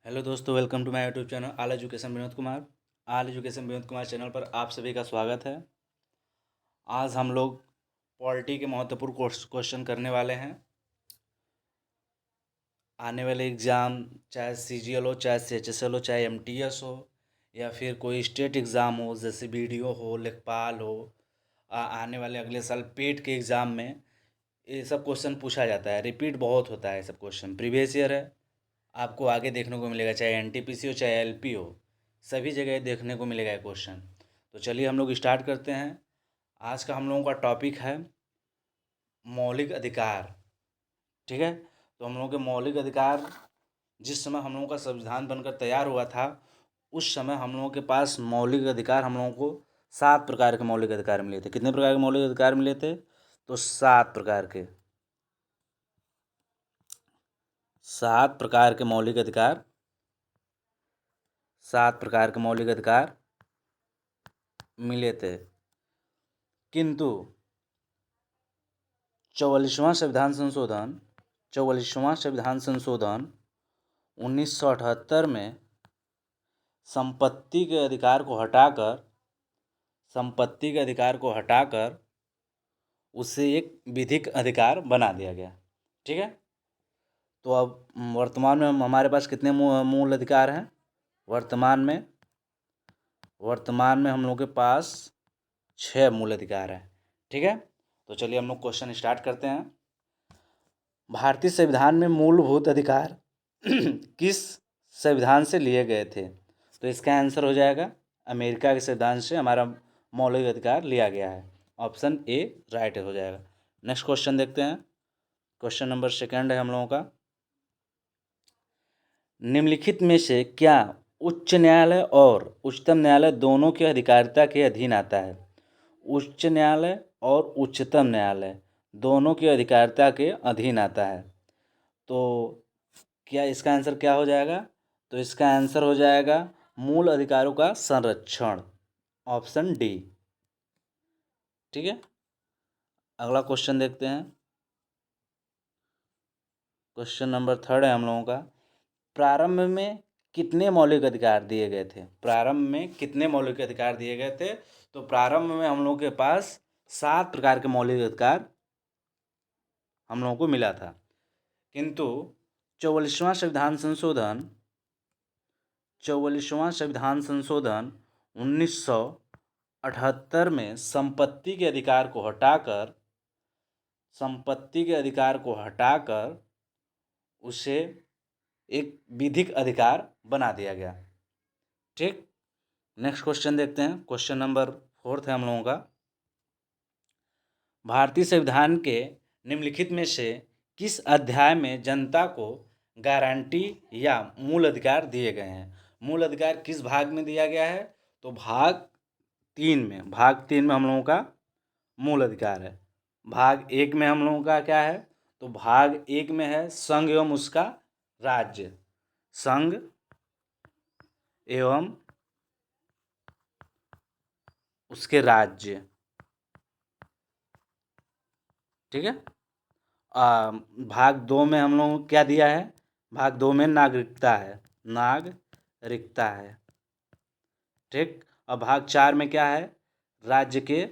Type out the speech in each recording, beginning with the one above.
Hello दोस्तों, welcome to my YouTube channel all education Vinod Kumar. All education Vinod Kumar channel पर आप सभी का स्वागत है। आज हम लोग पॉलिटी के महत्वपूर्ण क्वेश्चन करने वाले हैं। आने वाले एग्ज़ाम, चाहे सीजीएल हो, चाहे सीएचएसएल हो, चाहे एमटीएस हो, या फिर कोई स्टेट एग्ज़ाम हो जैसे बीडीओ हो, लेखपाल हो, आने वाले अगले साल पेट के एग्ज़ाम में ये सब क्वेश्चन पूछा जाता है। रिपीट बहुत होता है सब क्वेश्चन, प्रीवियस ईयर है, आपको आगे देखने को मिलेगा, चाहे एनटीपीसी हो चाहे एलपी हो, सभी जगह देखने को मिलेगा ये क्वेश्चन। तो चलिए हम लोग स्टार्ट करते हैं। आज का हम लोगों का टॉपिक है मौलिक अधिकार। ठीक है, तो हम लोगों के मौलिक अधिकार, जिस समय हम लोगों का संविधान बनकर तैयार हुआ था उस समय हम लोगों के पास मौलिक अधिकार, हम लोगों को 7 प्रकार के मौलिक अधिकार मिले थे। कितने प्रकार के मौलिक अधिकार मिले थे? तो 7 प्रकार के। 7 प्रकार के मौलिक अधिकार, 7 प्रकार के मौलिक अधिकार मिले थे। किंतु 44वां संविधान संशोधन 1978 में संपत्ति के अधिकार को हटाकर उसे एक विधिक अधिकार बना दिया गया। ठीक है, तो अब वर्तमान में हमारे पास कितने मूल अधिकार हैं? वर्तमान में हम लोग के पास 6 मूल अधिकार हैं। ठीक है, तो चलिए हम लोग क्वेश्चन स्टार्ट करते हैं। भारतीय संविधान में मूलभूत अधिकार किस संविधान से लिए गए थे? तो इसका आंसर हो जाएगा अमेरिका के संविधान से हमारा मौलिक अधिकार लिया गया है। ऑप्शन ए राइट हो जाएगा। नेक्स्ट क्वेश्चन देखते हैं। क्वेश्चन नंबर 2 है हम लोगों का। निम्नलिखित में से क्या उच्च न्यायालय और उच्चतम न्यायालय दोनों की अधिकारिता के अधीन आता है? उच्च न्यायालय और उच्चतम न्यायालय दोनों की अधिकारिता के अधीन आता है। तो क्या इसका आंसर क्या हो जाएगा? तो इसका आंसर हो जाएगा मूल अधिकारों का संरक्षण, ऑप्शन डी। ठीक है, अगला क्वेश्चन देखते हैं। क्वेश्चन नंबर 3 है हम लोगों का। प्रारंभ में कितने मौलिक अधिकार दिए गए थे? प्रारंभ में कितने मौलिक अधिकार दिए गए थे? तो प्रारंभ में हम लोगों के पास 7 प्रकार के मौलिक अधिकार हम लोगों को मिला था। किंतु 44वां संविधान संशोधन 1978 में संपत्ति के अधिकार को हटाकर उसे एक विधिक अधिकार बना दिया गया। ठीक, नेक्स्ट क्वेश्चन देखते हैं। क्वेश्चन नंबर 4 है हम लोगों का। भारतीय संविधान के निम्नलिखित में से किस अध्याय में जनता को गारंटी या मूल अधिकार दिए गए हैं? मूल अधिकार किस भाग में दिया गया है? तो भाग 3 में हम लोगों का मूल अधिकार है। भाग 1 में हम लोगों का क्या है? तो भाग 1 में है संघ एवं उसका राज्य। संघ एवं उसके राज्य। ठीक है, भाग 2 में हम लोगों को क्या दिया है? भाग 2 में नागरिकता है। ठीक, और भाग 4 में क्या है? राज्य के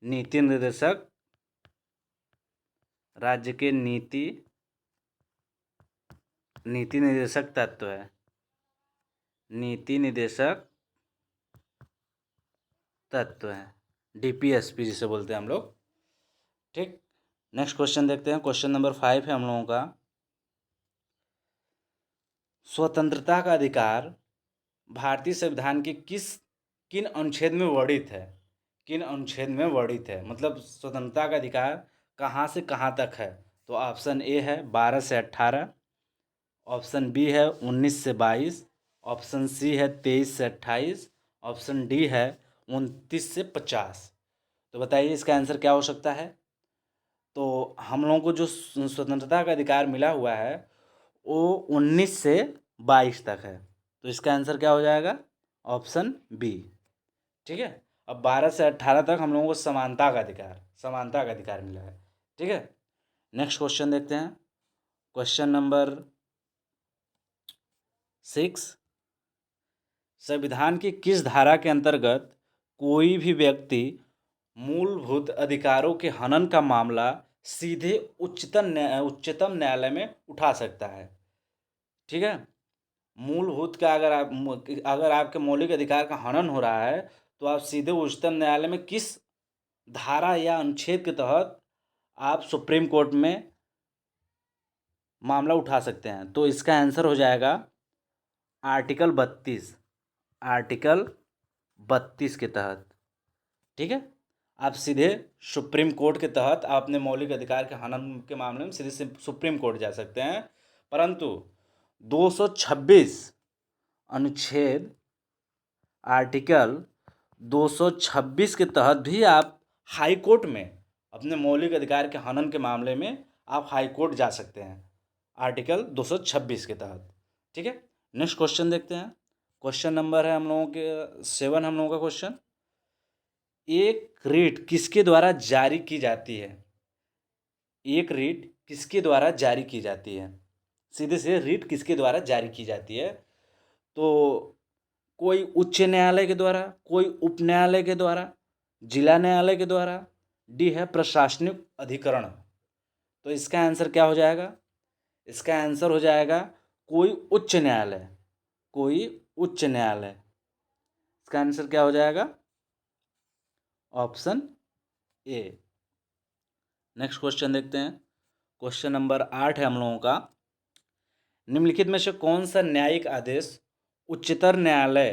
नीति निर्देशक तत्व है। नीति निर्देशक तत्व है, डीपीएसपी जिसे बोलते हैं हम लोग। ठीक, नेक्स्ट क्वेश्चन देखते हैं। क्वेश्चन नंबर 5 है हम लोगों का। स्वतंत्रता का अधिकार भारतीय संविधान के किन अनुच्छेद में वर्णित है? मतलब स्वतंत्रता का अधिकार कहाँ से कहाँ तक है? तो ऑप्शन ए है 12 से 18, ऑप्शन बी है 19 से 22, ऑप्शन सी है 23 से 28, ऑप्शन डी है 29 से 50। तो बताइए इसका आंसर क्या हो सकता है? तो हम लोगों को जो स्वतंत्रता का अधिकार मिला हुआ है वो 19 से 22 तक है। तो इसका आंसर क्या हो जाएगा? Option B. ठीक है, अब 12 से 18 तक हम लोगों को समानता का अधिकार मिला है। ठीक है, नेक्स्ट क्वेश्चन देखते हैं। क्वेश्चन नंबर 6, संविधान की किस धारा के अंतर्गत कोई भी व्यक्ति मूलभूत अधिकारों के हनन का मामला सीधे उच्चतम न्यायालय में उठा सकता है? ठीक है, मूलभूत का अगर आपके मौलिक अधिकार का हनन हो रहा है तो आप सीधे उच्चतम न्यायालय में किस धारा या अनुच्छेद के तहत आप सुप्रीम कोर्ट में मामला उठा सकते हैं? तो इसका आंसर हो जाएगा आर्टिकल 32, आर्टिकल 32 के तहत। ठीक है, आप सीधे सुप्रीम कोर्ट के तहत आप अपने मौलिक अधिकार के हनन के मामले में सीधे सुप्रीम कोर्ट जा सकते हैं। परंतु 226 अनुच्छेद आर्टिकल 226 के तहत भी आप हाई कोर्ट में अपने मौलिक अधिकार के हनन के मामले में आप हाई कोर्ट जा सकते हैं, आर्टिकल 226 के तहत। ठीक है, नेक्स्ट क्वेश्चन देखते हैं। क्वेश्चन नंबर है हम लोगों के 7, हम लोगों का क्वेश्चन, एक रीट किसके द्वारा जारी की जाती है? एक रीट किसके द्वारा जारी की जाती है? सीधे से रीट किसके द्वारा जारी की जाती है? तो कोई उच्च न्यायालय के द्वारा, कोई उप न्यायालय के द्वारा, जिला न्यायालय के द्वारा, डी है प्रशासनिक अधिकरण। तो इसका आंसर क्या हो जाएगा? इसका आंसर हो जाएगा कोई उच्च न्यायालय, कोई उच्च न्यायालय। इसका आंसर क्या हो जाएगा? Option A. नेक्स्ट क्वेश्चन देखते हैं। क्वेश्चन नंबर 8 है हम लोगों का, निम्नलिखित में से कौन सा न्यायिक आदेश उच्चतर न्यायालय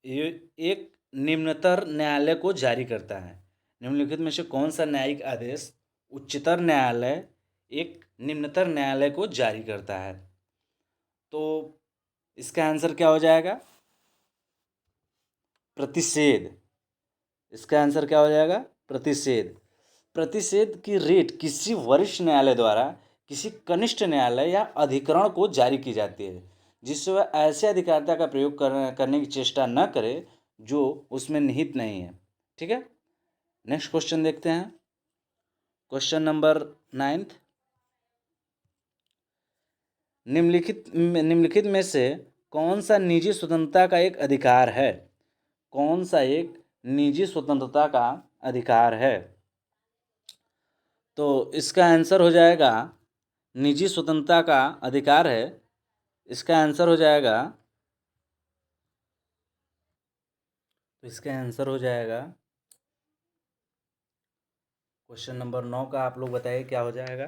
एक निम्नतर न्यायालय को जारी करता है? निम्नलिखित में से कौन सा न्यायिक आदेश उच्चतर न्यायालय एक निम्नतर न्यायालय को जारी करता है? तो इसका आंसर क्या हो जाएगा? प्रतिषेध। इसका आंसर क्या हो जाएगा? प्रतिषेध। प्रतिषेध की रीट किसी वरिष्ठ न्यायालय द्वारा किसी कनिष्ठ न्यायालय या अधिकरण को जारी की जाती है, जिससे वह ऐसे अधिकारिता का प्रयोग करने की चेष्टा न करे जो उसमें निहित नहीं है। ठीक है, नेक्स्ट क्वेश्चन देखते हैं। क्वेश्चन नंबर 9, निम्नलिखित में से कौन सा निजी स्वतंत्रता का एक अधिकार है? कौन सा एक निजी स्वतंत्रता का अधिकार है? तो इसका आंसर हो जाएगा निजी स्वतंत्रता का अधिकार है। इसका आंसर हो जाएगा, तो इसका आंसर हो जाएगा क्वेश्चन नंबर 9 का आप लोग बताइए क्या हो जाएगा?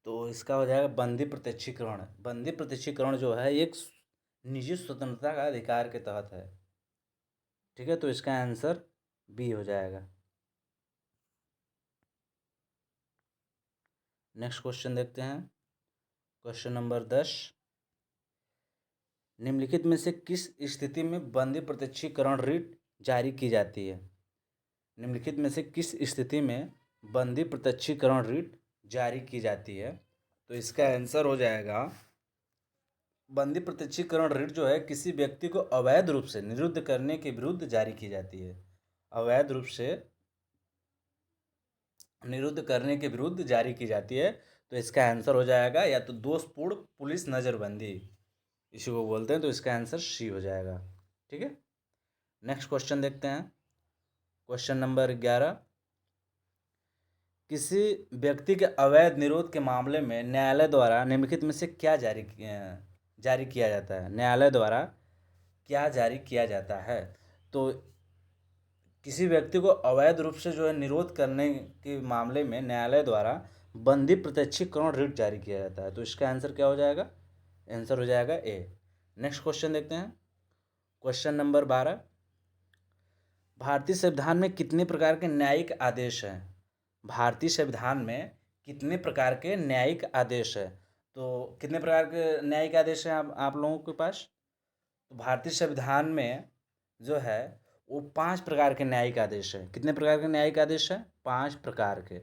तो इसका हो जाएगा बंदी प्रत्यक्षीकरण। बंदी प्रत्यक्षीकरण जो है एक निजी स्वतंत्रता का अधिकार के तहत है। ठीक है, तो इसका आंसर बी हो जाएगा। नेक्स्ट क्वेश्चन देखते हैं। क्वेश्चन नंबर 10, निम्नलिखित में से किस स्थिति में बंदी प्रत्यक्षीकरण रीट जारी की जाती है? निम्नलिखित में से किस स्थिति में बंदी प्रत्यक्षीकरण रीट जारी की जाती है? तो इसका आंसर हो जाएगा, बंदी प्रत्यक्षीकरण रीट जो है किसी व्यक्ति को अवैध रूप से निरुद्ध करने के विरुद्ध जारी की जाती है। अवैध रूप से निरुद्ध करने के विरुद्ध जारी की जाती है। तो इसका आंसर हो जाएगा या तो दोषपूर्ण पुलिस नज़रबंदी, इसी को बोलते हैं। तो इसका आंसर सी हो जाएगा। ठीक है, नेक्स्ट क्वेश्चन देखते हैं। क्वेश्चन नंबर 11, किसी व्यक्ति के अवैध निरोध के मामले में न्यायालय द्वारा निम्नलिखित में से क्या जारी किया जाता है? न्यायालय द्वारा क्या जारी किया जाता है? तो किसी व्यक्ति को अवैध रूप से जो है निरोध करने के मामले में न्यायालय द्वारा बंदी प्रत्यक्षीकरण रीट जारी किया जाता है। तो इसका आंसर क्या हो जाएगा? आंसर हो जाएगा ए। नेक्स्ट क्वेश्चन देखते हैं। क्वेश्चन नंबर 12, भारतीय संविधान में कितने प्रकार के न्यायिक आदेश हैं? भारतीय संविधान में कितने प्रकार के न्यायिक आदेश है? तो कितने प्रकार के न्यायिक आदेश हैं आप लोगों के पास? तो भारतीय संविधान में जो है वो 5 प्रकार के न्यायिक आदेश है। कितने प्रकार के न्यायिक आदेश हैं? 5 प्रकार के।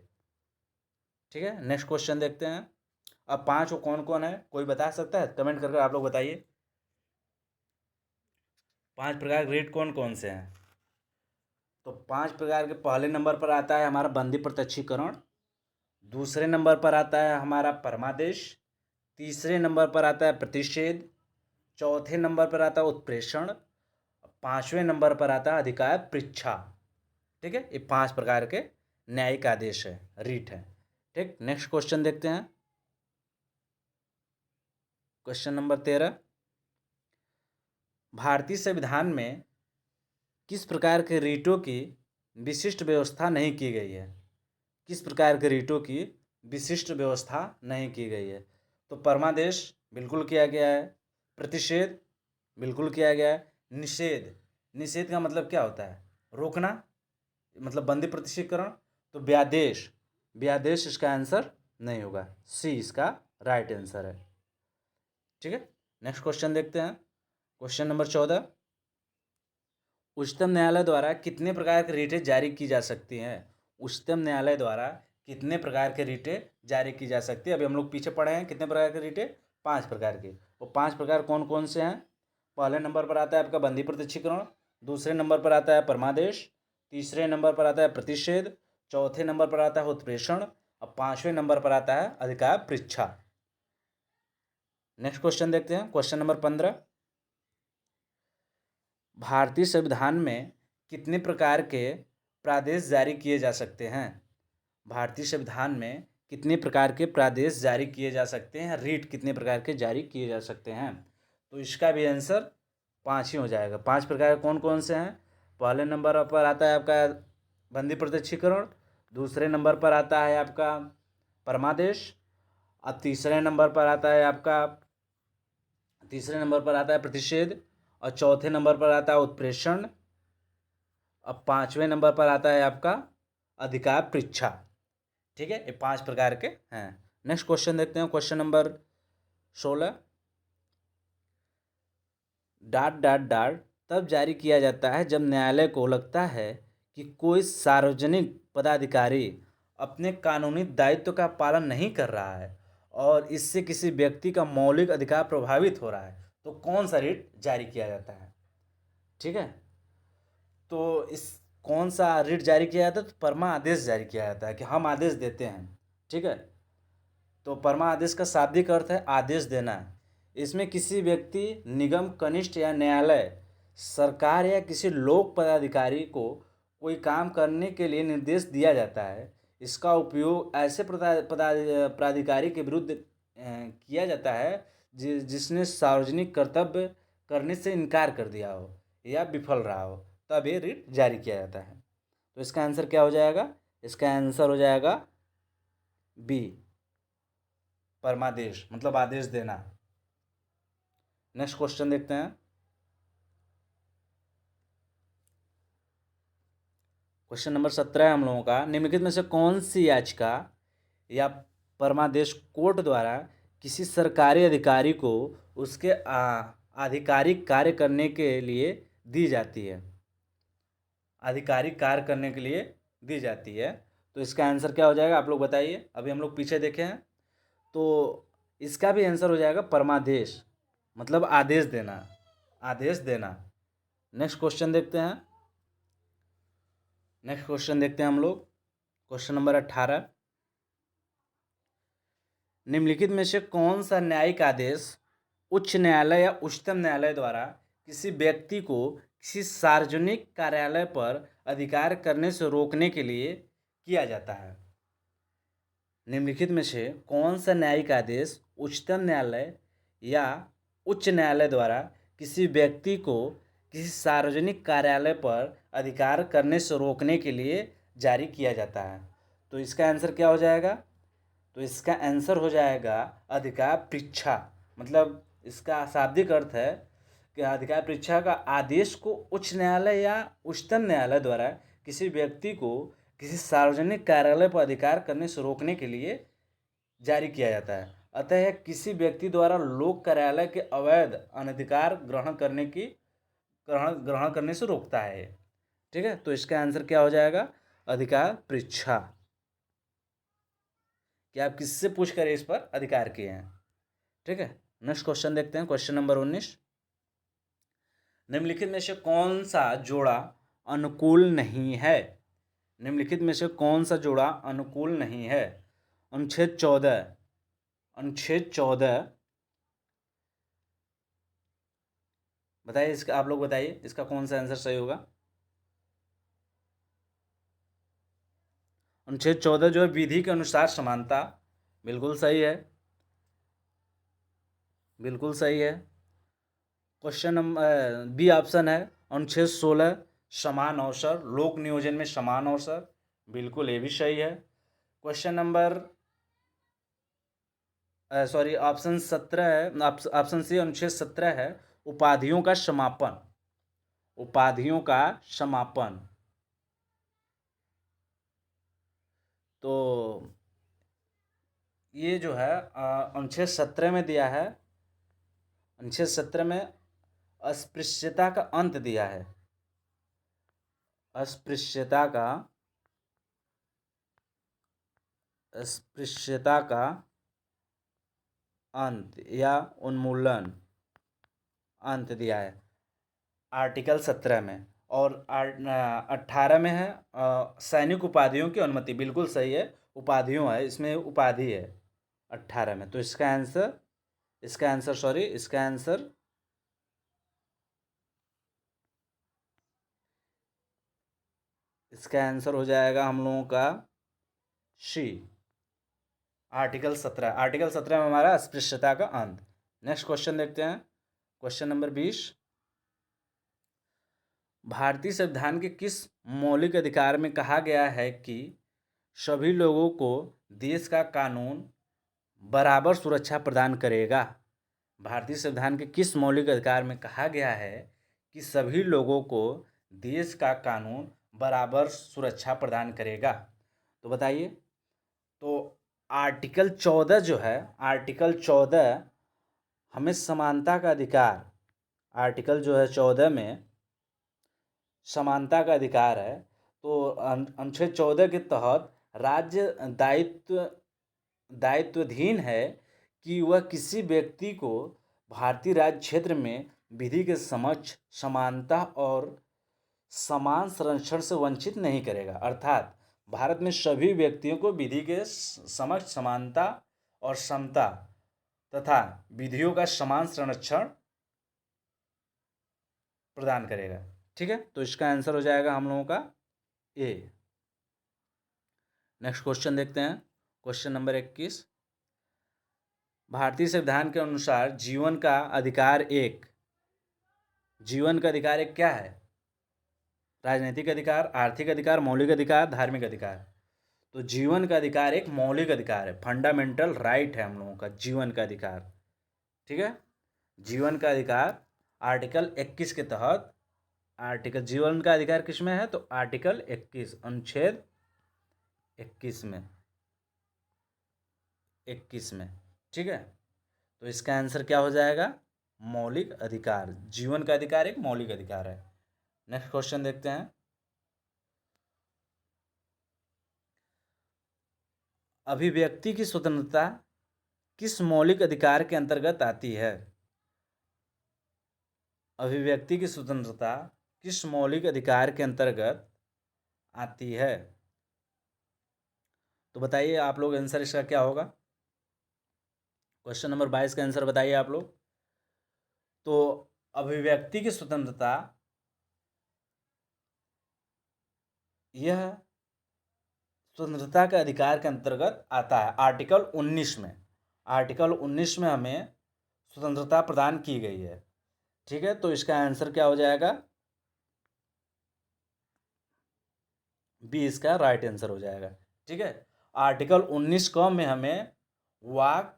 ठीक है, नेक्स्ट क्वेश्चन देखते हैं। अब 5 वो कौन कौन है, कोई बता सकता है? कमेंट करके आप लोग बताइए 5 प्रकार के रीट कौन कौन से हैं? तो 5 प्रकार के पहले नंबर पर आता है हमारा बंदी प्रत्यक्षीकरण, दूसरे नंबर पर आता है हमारा परमादेश, तीसरे नंबर पर आता है प्रतिषेध, चौथे नंबर पर आता है उत्प्रेषण, पांचवें नंबर पर आता है अधिकार पृच्छा। ठीक है, ये 5 प्रकार के न्यायिक आदेश है, रीट है। ठीक, नेक्स्ट क्वेश्चन देखते हैं। क्वेश्चन नंबर 13, भारतीय संविधान में किस प्रकार के रीटों की विशिष्ट व्यवस्था नहीं की गई है? किस प्रकार के रीटों की विशिष्ट व्यवस्था नहीं की गई है? तो परमादेश बिल्कुल किया गया है, प्रतिषेध बिल्कुल किया गया है, निषेध, निषेध का मतलब क्या होता है? रोकना, मतलब बंदी प्रतिशीकरण। तो व्यादेश, व्यादेश इसका आंसर नहीं होगा, सी इसका राइट आंसर है। ठीक है, नेक्स्ट क्वेश्चन देखते हैं। क्वेश्चन नंबर 14, उच्चतम न्यायालय द्वारा कितने प्रकार की रीटें जारी की जा सकती हैं? उच्चतम न्यायालय द्वारा कितने प्रकार के रीटें जारी की जा सकती है? अभी हम लोग पीछे पढ़े हैं कितने प्रकार के रीटें, 5 प्रकार के। वो 5 प्रकार कौन कौन से हैं? पहले नंबर पर आता है आपका बंदी प्रतिशीकरण, दूसरे नंबर पर आता है परमादेश, तीसरे नंबर पर आता है प्रतिषेध, चौथे नंबर पर आता है उत्प्रेषण और पांचवें नंबर पर आता है अधिकार पृच्छा। नेक्स्ट क्वेश्चन देखते हैं। क्वेश्चन नंबर 15, भारतीय संविधान में कितने प्रकार के प्रादेश जारी किए जा सकते हैं? भारतीय संविधान में कितने प्रकार के प्रादेश जारी किए जा सकते हैं? रीट कितने प्रकार के जारी किए जा सकते हैं? तो इसका भी आंसर 5 ही हो जाएगा। 5 प्रकार कौन कौन से हैं? पहले नंबर पर आता है आपका बंदी प्रतिशीकरण, दूसरे नंबर पर आता है आपका परमादेश, और तीसरे नंबर पर आता है प्रतिषेध, और चौथे नंबर पर आता है उत्प्रेषण, अब पांचवें नंबर पर आता है आपका अधिकार पृच्छा। ठीक है, ये 5 प्रकार के हैं। नेक्स्ट क्वेश्चन देखते हैं। Question number 16, dot dot dot तब जारी किया जाता है जब न्यायालय को लगता है कि कोई सार्वजनिक पदाधिकारी अपने कानूनी दायित्व का पालन नहीं कर रहा है और इससे किसी व्यक्ति का मौलिक अधिकार प्रभावित हो रहा है, तो कौन सा रिट जारी किया जाता है? ठीक है, तो इस कौन सा रिट जारी किया जाता है? तो परमा आदेश जारी किया जाता है कि हम आदेश देते हैं। ठीक है, तो परमा आदेश का शाब्दिक अर्थ है आदेश देना। इसमें किसी व्यक्ति, निगम, कनिष्ठ या न्यायालय, सरकार या किसी लोक पदाधिकारी को कोई काम करने के लिए निर्देश दिया जाता है। इसका उपयोग ऐसे प्राधिकारी के विरुद्ध किया जाता है जिसने सार्वजनिक कर्तव्य करने से इनकार कर दिया हो या विफल रहा हो, तब ये रिट जारी किया जाता है। तो इसका आंसर क्या हो जाएगा? इसका आंसर हो जाएगा बी, परमादेश, मतलब आदेश देना। नेक्स्ट क्वेश्चन देखते हैं। क्वेश्चन नंबर 17 है हम लोगों का, निम्नलिखित में से कौन सी याचिका या परमादेश कोर्ट द्वारा किसी सरकारी अधिकारी को उसके आधिकारिक कार्य करने के लिए दी जाती है? आधिकारिक कार्य करने के लिए दी जाती है, तो इसका आंसर क्या हो जाएगा? आप लोग बताइए। अभी हम लोग पीछे देखे हैं, तो इसका भी आंसर हो जाएगा परमादेश, मतलब आदेश देना, आदेश देना। नेक्स्ट क्वेश्चन देखते हैं। नेक्स्ट क्वेश्चन देखते हैं हम लोग। क्वेश्चन नंबर 18, निम्नलिखित में से कौन सा न्यायिक आदेश उच्च न्यायालय या उच्चतम न्यायालय द्वारा किसी व्यक्ति को किसी सार्वजनिक कार्यालय पर अधिकार करने से रोकने के लिए किया जाता है? निम्नलिखित में से कौन सा न्यायिक आदेश उच्चतम न्यायालय या उच्च न्यायालय द्वारा किसी व्यक्ति को किसी सार्वजनिक कार्यालय पर अधिकार करने से रोकने के लिए जारी किया जाता है? तो इसका आंसर क्या हो जाएगा? तो इसका आंसर हो जाएगा अधिकार पृच्छा, मतलब इसका शाब्दिक अर्थ है कि अधिकार परीक्षा का आदेश को उच्च न्यायालय या उच्चतम न्यायालय द्वारा किसी व्यक्ति को किसी सार्वजनिक कार्यालय पर अधिकार करने से रोकने के लिए जारी किया जाता है। अतः यह किसी व्यक्ति द्वारा लोक कार्यालय के अवैध अनधिकार ग्रहण करने से रोकता है। ठीक है, तो इसका आंसर क्या हो जाएगा? अधिकार परीक्षा। कि आप किससे पूछ कर इस पर अधिकार किए हैं। ठीक है, नेक्स्ट क्वेश्चन देखते हैं। क्वेश्चन नंबर 19, निम्नलिखित में से कौन सा जोड़ा अनुकूल नहीं है? निम्नलिखित में से कौन सा जोड़ा अनुकूल नहीं है? अनुच्छेद 14, अनुच्छेद 14, बताइए इसका, आप लोग बताइए इसका कौन सा आंसर सही होगा। अनुच्छेद 14 जो है विधि के अनुसार समानता, बिल्कुल सही है, बिल्कुल सही है। क्वेश्चन नंबर बी ऑप्शन है अनुच्छेद 16 समान अवसर, लोक नियोजन में समान अवसर, बिल्कुल ये भी सही है। क्वेश्चन नंबर सॉरी ऑप्शन 17 है, ऑप्शन सी अनुच्छेद 17 है उपाधियों का समापन, उपाधियों का समापन। तो ये जो है अनुच्छेद 17 में दिया है, अनुच्छेद 17 में अस्पृश्यता का अंत दिया है, अस्पृश्यता का, अस्पृश्यता का अंत या उन्मूलन अंत दिया है आर्टिकल 17 में। और 18 में है सैनिक उपाधियों की अनुमति, बिल्कुल सही है, उपाधियों है इसमें, उपाधि है 18 में। तो इसका आंसर, इसका आंसर सॉरी इसका आंसर इसका आंसर हो जाएगा हम लोगों का सी, आर्टिकल 17। आर्टिकल 17 में हमारा अस्पृश्यता का अंत। नेक्स्ट क्वेश्चन देखते हैं, क्वेश्चन नंबर 20। भारतीय संविधान के किस मौलिक अधिकार में कहा गया है कि सभी लोगों को देश का कानून बराबर सुरक्षा प्रदान करेगा। भारतीय संविधान के किस मौलिक अधिकार में कहा गया है कि सभी लोगों को देश का कानून बराबर सुरक्षा प्रदान करेगा। तो बताइए। तो आर्टिकल 14 जो है, आर्टिकल 14 हमें समानता का अधिकार, आर्टिकल जो है 14 में समानता का अधिकार है। तो अनुच्छेद 14 के तहत राज्य दायित्वाधीन है कि वह किसी व्यक्ति को भारतीय राज्य क्षेत्र में विधि के समक्ष समानता और समान संरक्षण से वंचित नहीं करेगा। अर्थात भारत में सभी व्यक्तियों को विधि के समक्ष समानता और समता तथा विधियों का समान संरक्षण प्रदान करेगा। ठीक है, तो इसका आंसर हो जाएगा हम लोगों का ए। नेक्स्ट क्वेश्चन देखते हैं, क्वेश्चन नंबर 21। भारतीय संविधान के अनुसार जीवन का अधिकार एक, जीवन का अधिकार एक क्या है? राजनीतिक अधिकार, आर्थिक अधिकार, मौलिक अधिकार, धार्मिक अधिकार। तो जीवन का अधिकार एक मौलिक अधिकार है, फंडामेंटल राइट है हम लोगों का जीवन का अधिकार। ठीक है, जीवन का अधिकार आर्टिकल 21 के तहत, आर्टिकल जीवन का अधिकार किस में है? तो आर्टिकल 21 अनुच्छेद 21 में, 21 में। ठीक है, तो इसका आंसर क्या हो जाएगा? मौलिक अधिकार। जीवन का अधिकार एक मौलिक अधिकार है। नेक्स्ट क्वेश्चन देखते हैं, अभिव्यक्ति की स्वतंत्रता किस मौलिक अधिकार के अंतर्गत आती है? अभिव्यक्ति की स्वतंत्रता किस मौलिक अधिकार के अंतर्गत आती है? तो बताइए आप लोग, आंसर इसका क्या होगा? क्वेश्चन नंबर 22 का आंसर बताइए आप लोग। तो अभिव्यक्ति की स्वतंत्रता यह स्वतंत्रता के अधिकार के अंतर्गत आता है आर्टिकल 19 में। आर्टिकल 19 में हमें स्वतंत्रता प्रदान की गई है। ठीक है, तो इसका आंसर क्या हो जाएगा? बी इसका राइट आंसर हो जाएगा। ठीक है, आर्टिकल 19 क में हमें वाक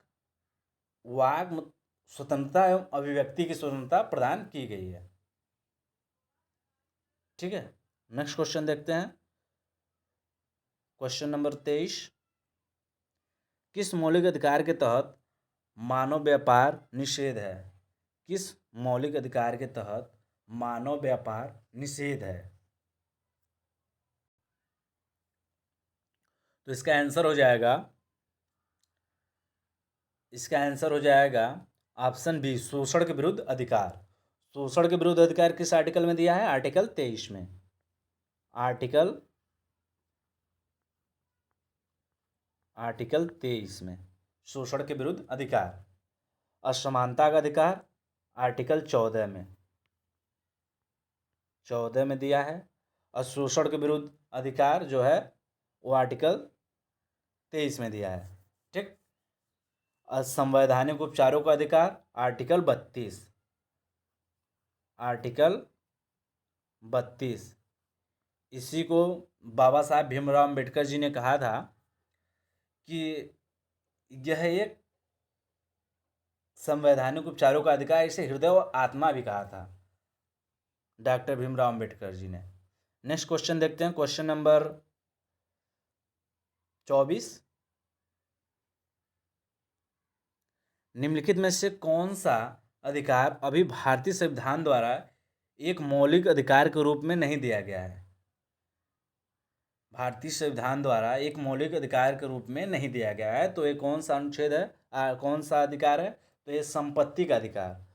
स्वतंत्रता एवं अभिव्यक्ति की स्वतंत्रता प्रदान की गई है। ठीक है, नेक्स्ट क्वेश्चन देखते हैं, क्वेश्चन नंबर 23। किस मौलिक अधिकार के तहत मानव व्यापार निषेध है? किस मौलिक अधिकार के तहत मानव व्यापार निषेध है? तो इसका आंसर हो जाएगा, इसका आंसर हो जाएगा ऑप्शन बी, शोषण के विरुद्ध अधिकार। शोषण के विरुद्ध अधिकार किस आर्टिकल में दिया है? आर्टिकल 23 में। आर्टिकल 23 में। शोषण के विरुद्ध अधिकार। असमानता का अधिकार आर्टिकल 14 में दिया है। और शोषण के विरुद्ध अधिकार जो है वो आर्टिकल 23 में दिया है। ठीक। असंवैधानिक उपचारों का अधिकार आर्टिकल 32। इसी को बाबा साहब भीमराव अम्बेडकर जी ने कहा था कि यह एक संवैधानिक उपचारों का अधिकार, इसे हृदय और आत्मा भी कहा था डॉक्टर भीमराव अम्बेडकर जी ने। नेक्स्ट क्वेश्चन देखते हैं, क्वेश्चन नंबर 24। निम्नलिखित में से कौन सा अधिकार अभी भारतीय संविधान द्वारा एक मौलिक अधिकार के रूप में नहीं दिया गया है? भारतीय संविधान द्वारा एक मौलिक अधिकार के रूप में नहीं दिया गया है, तो ये कौन सा अनुच्छेद है, कौन सा अधिकार है? तो ये संपत्ति का अधिकार।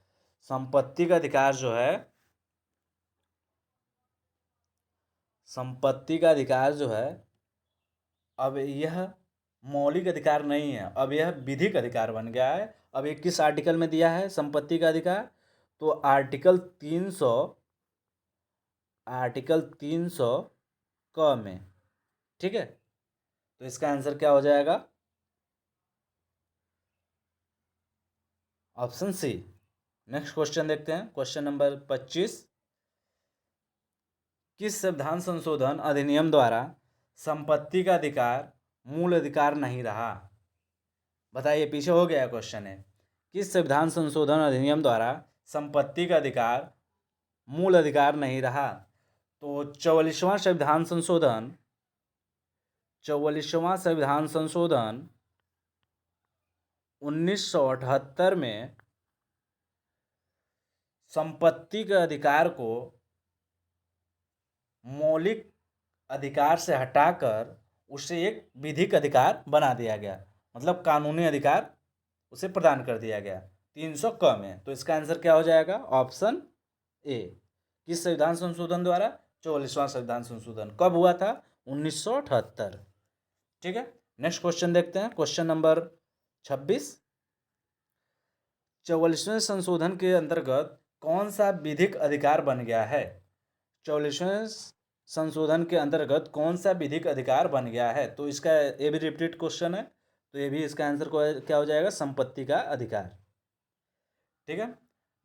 संपत्ति का अधिकार जो है, संपत्ति का अधिकार जो है, अब यह मौलिक अधिकार नहीं है, अब यह विधिक अधिकार बन गया है। अब ये किस आर्टिकल में दिया है संपत्ति का अधिकार? तो आर्टिकल 300 क में। ठीक है, तो इसका आंसर क्या हो जाएगा? Option C. नेक्स्ट क्वेश्चन देखते हैं, क्वेश्चन नंबर 25। किस संविधान संशोधन अधिनियम द्वारा संपत्ति का अधिकार मूल अधिकार नहीं रहा? बताइए, पीछे हो गया क्वेश्चन है। किस संविधान संशोधन अधिनियम द्वारा संपत्ति का अधिकार मूल अधिकार नहीं रहा? तो 44वां संविधान संशोधन 1978 में संपत्ति के अधिकार को मौलिक अधिकार से हटाकर उसे एक विधिक अधिकार बना दिया गया, मतलब कानूनी अधिकार उसे प्रदान कर दिया गया 300 क में। तो इसका आंसर क्या हो जाएगा? Option A. किस संविधान संशोधन द्वारा? 44वां संविधान संशोधन। कब हुआ था? 1978। ठीक है, नेक्स्ट क्वेश्चन देखते हैं, क्वेश्चन नंबर 26। 44वें संशोधन के अंतर्गत कौन सा विधिक अधिकार बन गया है? 44वें संशोधन के अंतर्गत कौन सा विधिक अधिकार बन गया है? तो इसका ये भी रिपीट क्वेश्चन है, तो ये भी इसका आंसर क्या हो जाएगा? संपत्ति का अधिकार। ठीक है,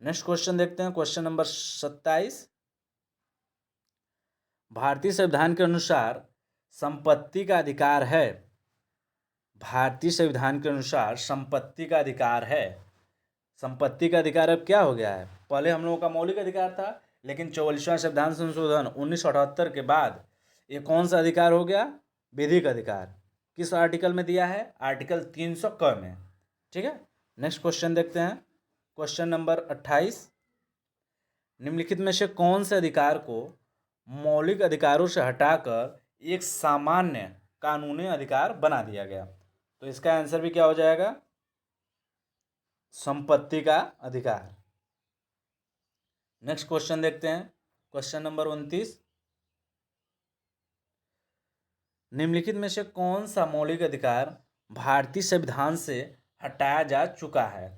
नेक्स्ट क्वेश्चन देखते हैं, क्वेश्चन नंबर 27। भारतीय संविधान के अनुसार संपत्ति का अधिकार है। भारतीय संविधान के अनुसार संपत्ति का अधिकार है। संपत्ति का अधिकार अब क्या हो गया है? पहले हम लोगों का मौलिक अधिकार था, लेकिन 44वां संविधान संशोधन 1978 के बाद ये कौन सा अधिकार हो गया? विधिक अधिकार। किस आर्टिकल में दिया है? आर्टिकल 300 क में। ठीक है, नेक्स्ट क्वेश्चन देखते हैं, क्वेश्चन नंबर 28। निम्नलिखित में से कौन से अधिकार को मौलिक अधिकारों से हटाकर एक सामान्य कानूनी अधिकार बना दिया गया? तो इसका आंसर भी क्या हो जाएगा? संपत्ति का अधिकार। नेक्स्ट क्वेश्चन देखते हैं, क्वेश्चन नंबर 29। निम्नलिखित में से कौन सा मौलिक अधिकार भारतीय संविधान से हटाया जा चुका है?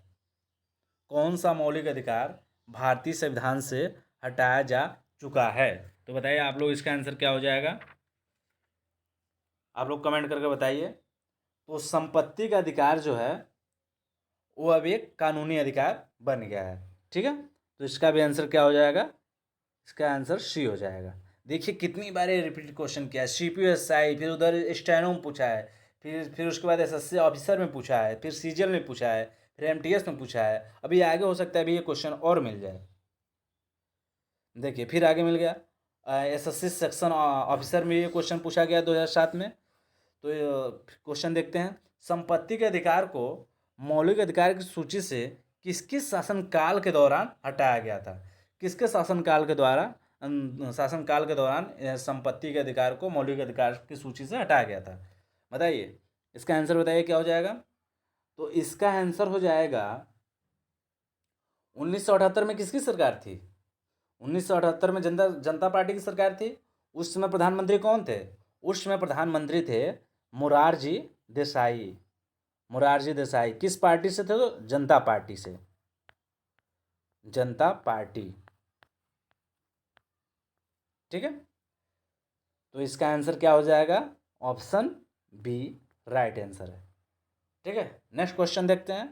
कौन सा मौलिक अधिकार भारतीय संविधान से हटाया जा चुका है? तो बताइए आप लोग, इसका आंसर क्या हो जाएगा? आप लोग कमेंट करके बताइए। तो संपत्ति का अधिकार जो है वो अब एक कानूनी अधिकार बन गया है। ठीक है, तो इसका भी आंसर क्या हो जाएगा? इसका आंसर सी हो जाएगा। देखिए कितनी बार ये रिपीट क्वेश्चन किया है। CPSI, फिर उधर स्टेनो में पूछा है, फिर उसके बाद SSC ऑफिसर में पूछा है, फिर CGL में पूछा है, फिर MTS में पूछा है। अभी आगे हो सकता है अभी ये क्वेश्चन और मिल जाए। देखिए फिर आगे मिल गया, SSC सेक्शन ऑफिसर में ये क्वेश्चन पूछा गया 2007 में। तो क्वेश्चन देखते हैं, संपत्ति के अधिकार को मौलिक अधिकार की सूची से किसके शासनकाल के दौरान हटाया गया था? किसके शासनकाल के दौरान संपत्ति के अधिकार को मौलिक अधिकार की सूची से हटाया गया था? बताइए, इसका आंसर बताइए क्या हो जाएगा? तो इसका आंसर हो जाएगा 1978 में किसकी सरकार थी? 1978 में जनता पार्टी की सरकार थी। उस समय प्रधानमंत्री कौन थे? उस समय प्रधानमंत्री थे मोरारजी देसाई। मोरारजी देसाई किस पार्टी से थे? तो जनता पार्टी से, जनता पार्टी। ठीक है, तो इसका आंसर क्या हो जाएगा? ऑप्शन बी राइट आंसर है। ठीक है, नेक्स्ट क्वेश्चन देखते हैं।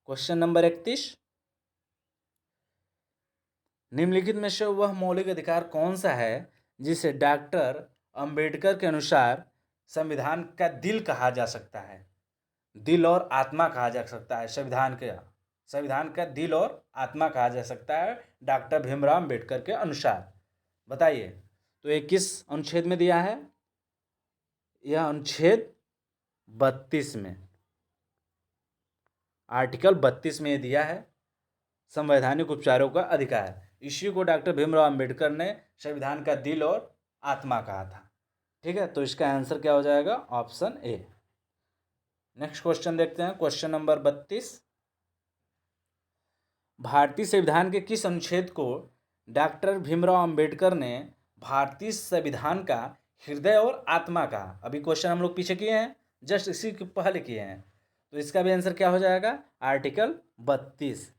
क्वेश्चन नंबर 31, निम्नलिखित में से वह मौलिक अधिकार कौन सा है जिसे डॉक्टर अंबेडकर के अनुसार संविधान का दिल कहा जा सकता है? दिल और आत्मा कहा जा सकता है संविधान का दिल और आत्मा कहा जा सकता है डॉक्टर भीमराव अंबेडकर के अनुसार। बताइए, तो ये किस अनुच्छेद में दिया है? यह अनुच्छेद 32 में, आर्टिकल 32 में ये दिया है, संवैधानिक उपचारों का अधिकार। इसी को डॉक्टर भीमराव अंबेडकर ने संविधान का दिल और आत्मा कहा था। ठीक है, तो इसका आंसर क्या हो जाएगा? Option A. नेक्स्ट क्वेश्चन देखते हैं, क्वेश्चन नंबर 32, भारतीय संविधान के किस अनुच्छेद को डॉक्टर भीमराव अंबेडकर ने भारतीय संविधान का हृदय और आत्मा कहा? अभी क्वेश्चन हम लोग पीछे किए हैं, जस्ट इसी के पहले किए हैं, तो इसका भी आंसर क्या हो जाएगा? आर्टिकल 32।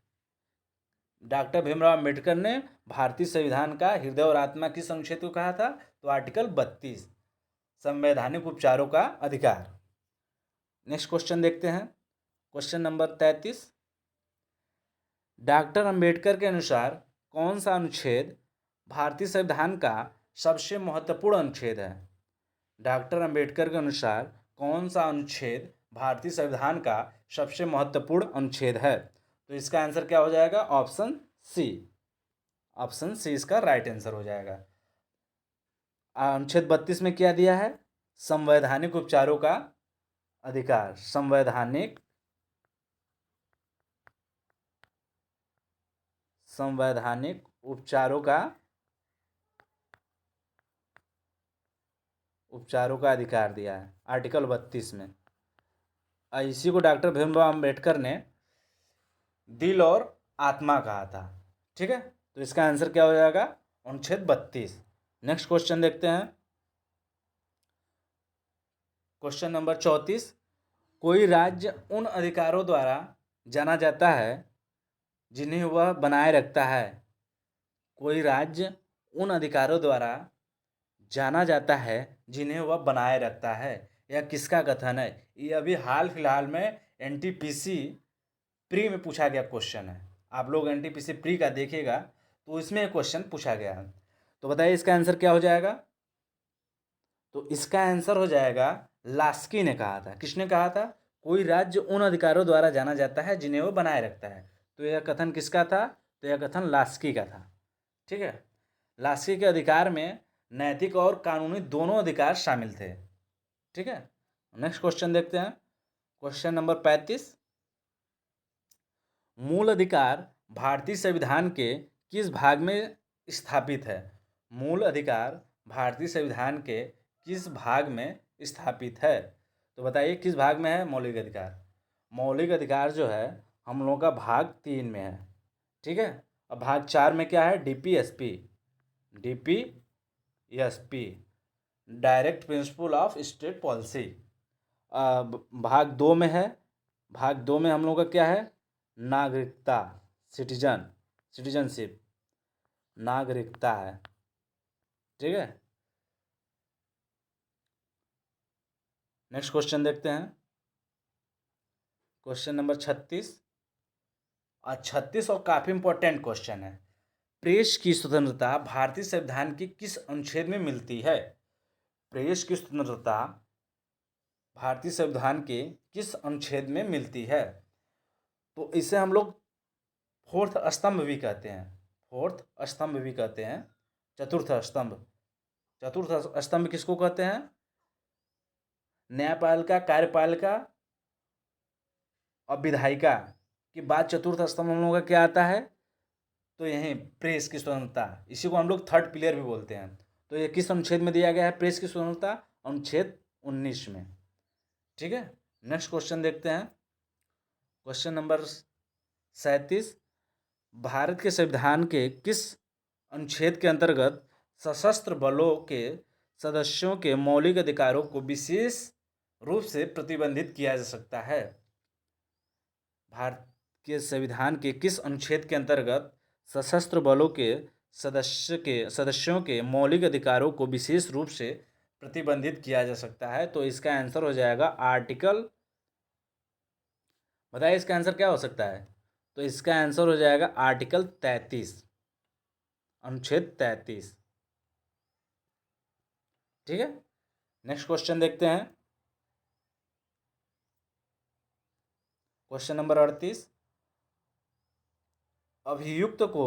डॉक्टर भीमराव अंबेडकर ने भारतीय संविधान का हृदय और आत्मा किस अनुच्छेद को कहा था? तो आर्टिकल 32, संवैधानिक उपचारों का अधिकार। नेक्स्ट क्वेश्चन देखते हैं, क्वेश्चन नंबर 33, डॉक्टर अंबेडकर के अनुसार कौन सा अनुच्छेद भारतीय संविधान का सबसे महत्वपूर्ण अनुच्छेद है? डॉक्टर अंबेडकर के अनुसार कौन सा अनुच्छेद भारतीय संविधान का सबसे महत्वपूर्ण अनुच्छेद है? तो इसका आंसर क्या हो जाएगा? Option C. ऑप्शन सी इसका राइट आंसर हो जाएगा। अनुच्छेद 32 में क्या दिया है? संवैधानिक उपचारों का अधिकार। संवैधानिक उपचारों का अधिकार दिया है आर्टिकल 32 में। इसी को डॉक्टर भीमराव अंबेडकर ने दिल और आत्मा कहा था। ठीक है, तो इसका आंसर क्या हो जाएगा? अनुच्छेद 32। नेक्स्ट क्वेश्चन देखते हैं, क्वेश्चन नंबर 34, कोई राज्य उन अधिकारों द्वारा जाना जाता है जिन्हें वह बनाए रखता है। कोई राज्य उन अधिकारों द्वारा जाना जाता है जिन्हें वह बनाए रखता है। यह किसका कथन है? ये अभी हाल फिलहाल में एनटीपीसी प्री में पूछा गया क्वेश्चन है। आप लोग एनटीपीसी प्री का देखिएगा तो इसमें क्वेश्चन पूछा गया है। तो बताइए इसका आंसर क्या हो जाएगा? तो इसका आंसर हो जाएगा, लास्की ने कहा था। किसने कहा था? कोई राज्य उन अधिकारों द्वारा जाना जाता है जिन्हें वो बनाए रखता है। तो यह कथन किसका था? तो यह कथन लास्की का था। ठीक है, लास्की के अधिकार में नैतिक और कानूनी दोनों अधिकार शामिल थे। ठीक है, नेक्स्ट क्वेश्चन देखते हैं, क्वेश्चन नंबर 35, मूल अधिकार भारतीय संविधान के किस भाग में स्थापित है? मूल अधिकार भारतीय संविधान के किस भाग में स्थापित है? तो बताइए किस भाग में है मौलिक अधिकार? मौलिक अधिकार जो है हम लोगों का भाग 3 में है। ठीक है, अब भाग 4 में क्या है? DPSP direct principle of state policy. भाग 2 में है, भाग 2 में हम लोग का क्या है? नागरिकता, सिटीजनशिप, नागरिकता है। ठीक है, नेक्स्ट क्वेश्चन देखते हैं, क्वेश्चन नंबर 36। 36 और काफ़ी इंपॉर्टेंट क्वेश्चन है। प्रेस की स्वतंत्रता भारतीय संविधान की किस अनुच्छेद में मिलती है? प्रेस की स्वतंत्रता भारतीय संविधान के किस अनुच्छेद में मिलती है? तो इसे हम लोग फोर्थ स्तंभ भी कहते हैं। फोर्थ स्तंभ भी कहते हैं, चतुर्थ स्तंभ। चतुर्थ स्तंभ किसको कहते हैं? न्यायपालिका, कार्यपालिका और विधायिका के बाद चतुर्थ स्तंभ हम लोगों का क्या आता है? तो यही प्रेस की स्वतंत्रता, इसी को हम लोग थर्ड पिलर भी बोलते हैं। तो ये किस अनुच्छेद में दिया गया है प्रेस की स्वतंत्रता? अनुच्छेद 19 में। ठीक है, नेक्स्ट क्वेश्चन देखते हैं, क्वेश्चन नंबर 37, भारत के संविधान के किस अनुच्छेद के अंतर्गत सशस्त्र बलों के सदस्यों के मौलिक अधिकारों को विशेष रूप से प्रतिबंधित किया जा सकता है? भारत के संविधान के किस अनुच्छेद के अंतर्गत सशस्त्र बलों के सदस्यों के मौलिक अधिकारों को विशेष रूप से प्रतिबंधित किया जा सकता है? तो इसका आंसर हो जाएगा आर्टिकल, बताइए इसका आंसर क्या हो सकता है? तो इसका आंसर हो जाएगा आर्टिकल 33, अनुच्छेद 33। ठीक है, नेक्स्ट क्वेश्चन देखते हैं। क्वेश्चन नंबर 38, अभियुक्त को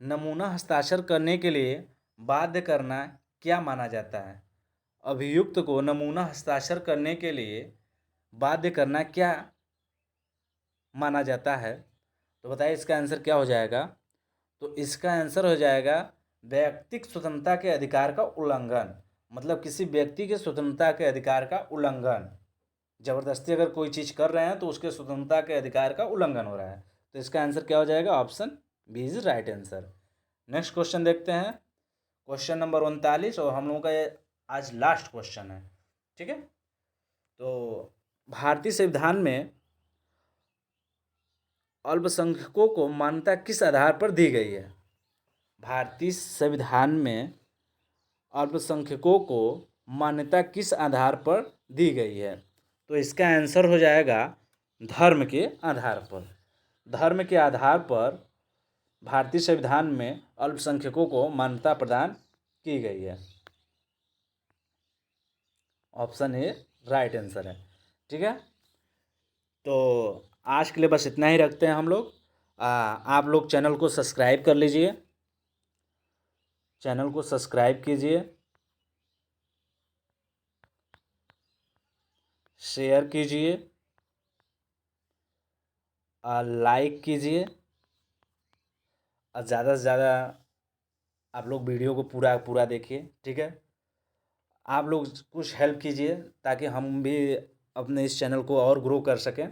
नमूना हस्ताक्षर करने के लिए बाध्य करना क्या माना जाता है? अभियुक्त को नमूना हस्ताक्षर करने के लिए बाध्य करना क्या माना जाता है? तो बताइए इसका आंसर क्या हो जाएगा? तो इसका आंसर हो जाएगा व्यक्तिक स्वतंत्रता के अधिकार का उल्लंघन। मतलब किसी व्यक्ति के स्वतंत्रता के अधिकार का उल्लंघन, जबरदस्ती अगर कोई चीज़ कर रहे हैं तो उसके स्वतंत्रता के अधिकार का उल्लंघन हो रहा है। तो इसका आंसर क्या हो जाएगा? Option B is right answer. Next question देखते हैं, क्वेश्चन नंबर 39, और हम लोगों का ये आज लास्ट क्वेश्चन है। ठीक है, तो भारतीय संविधान में अल्पसंख्यकों को मान्यता किस आधार पर दी गई है? भारतीय संविधान में अल्पसंख्यकों को मान्यता किस आधार पर दी गई है? तो इसका आंसर हो जाएगा धर्म के आधार पर। धर्म के आधार पर भारतीय संविधान में अल्पसंख्यकों को मान्यता प्रदान की गई है। ऑप्शन ए राइट आंसर है। ठीक है, तो आज के लिए बस इतना ही रखते हैं हम लोग। आप लोग चैनल को सब्सक्राइब कर लीजिए, चैनल को सब्सक्राइब कीजिए, शेयर कीजिए, लाइक कीजिए, और ज़्यादा से ज़्यादा आप लोग वीडियो को पूरा पूरा देखिए। ठीक है, आप लोग कुछ हेल्प कीजिए ताकि हम भी अपने इस चैनल को और ग्रो कर सकें।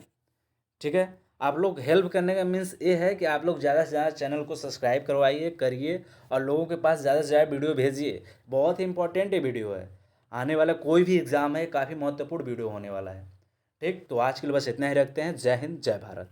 ठीक है, आप लोग हेल्प करने का मीन्स ये है कि आप लोग ज़्यादा से ज़्यादा चैनल को सब्सक्राइब करवाइए, करिए, और लोगों के पास ज़्यादा से ज़्यादा वीडियो भेजिए। बहुत ही इंपॉर्टेंट ये वीडियो है, आने वाला कोई भी एग्ज़ाम है काफ़ी महत्वपूर्ण वीडियो होने वाला है। ठीक, तो आज के लिए बस इतना ही रखते हैं। जय हिंद, जय भारत।